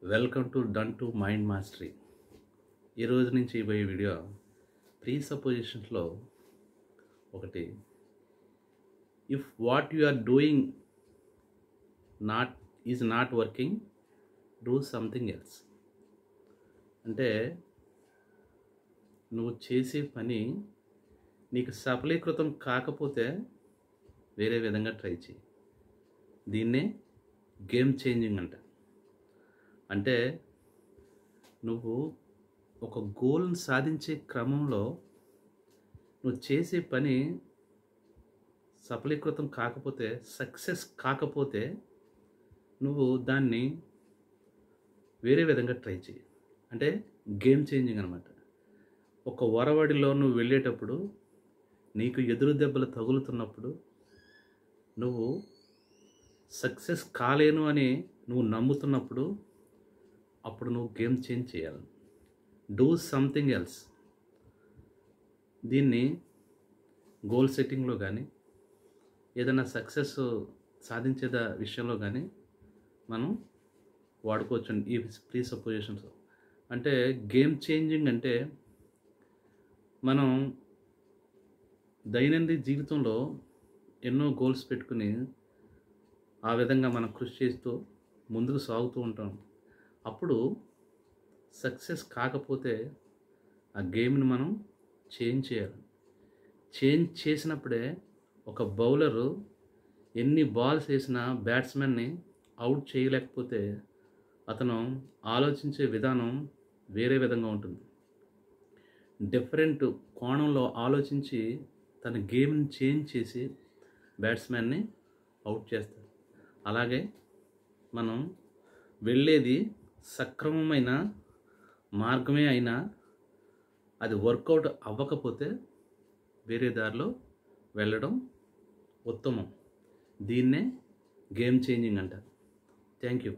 Welcome to done to mind mastery. ఈరోజు నుంచి ఇవ్వబోయే వీడియో ప్రీ సపోజిషన్స్లో ఒకటి. If what you are doing not working, do something else. అంటే నువ్వు చేసే పని నీకు సఫలీకృతం కాకపోతే వేరే విధంగా ట్రై చేయి. దీన్నే గేమ్ చేంజింగ్ అంట. అంటే నువ్వు ఒక గోల్ని సాధించే క్రమంలో నువ్వు చేసే పని సఫలీకృతం కాకపోతే, సక్సెస్ కాకపోతే నువ్వు దాన్ని వేరే విధంగా ట్రై చేయి. అంటే గేమ్ చేంజింగ్ అనమాట. ఒక వరవడిలో నువ్వు వెళ్ళేటప్పుడు నీకు ఎదురు దెబ్బలు తగులుతున్నప్పుడు నువ్వు సక్సెస్ కాలేను అని నువ్వు నమ్ముతున్నప్పుడు అప్పుడు నువ్వు గేమ్ చేంజ్ చేయాలి. Do something else. దీన్ని గోల్ సెట్టింగ్లో కానీ ఏదైనా సక్సెస్ సాధించే విషయంలో కానీ మనం వాడుకోవచ్చు ఈ ప్రీ సపోజిషన్స్. అంటే గేమ్ చేంజింగ్ అంటే మనం దైనందిన జీవితంలో ఎన్నో గోల్స్ పెట్టుకుని ఆ విధంగా మనం కృషి చేస్తూ ముందుకు సాగుతూ ఉంటాం. అప్పుడు సక్సెస్ కాకపోతే ఆ గేమ్ని మనం చేంజ్ చేయాలి. చేంజ్ చేసినప్పుడే ఒక బౌలరు ఎన్ని బాల్స్ వేసినా బ్యాట్స్మెన్ని అవుట్ చేయలేకపోతే అతను ఆలోచించే విధానం వేరే విధంగా ఉంటుంది. డిఫరెంట్ కోణంలో ఆలోచించి తన గేమ్ని చేంజ్ చేసి బ్యాట్స్మెన్ని అవుట్ చేస్తారు. అలాగే మనం వెళ్ళేది సక్రమమైన మార్గమే అయినా అది వర్కౌట్ అవ్వకపోతే వేరే దారిలో వెళ్ళడం ఉత్తమం. దీన్నే గేమ్ చేంజింగ్ అంటారు. Thank you.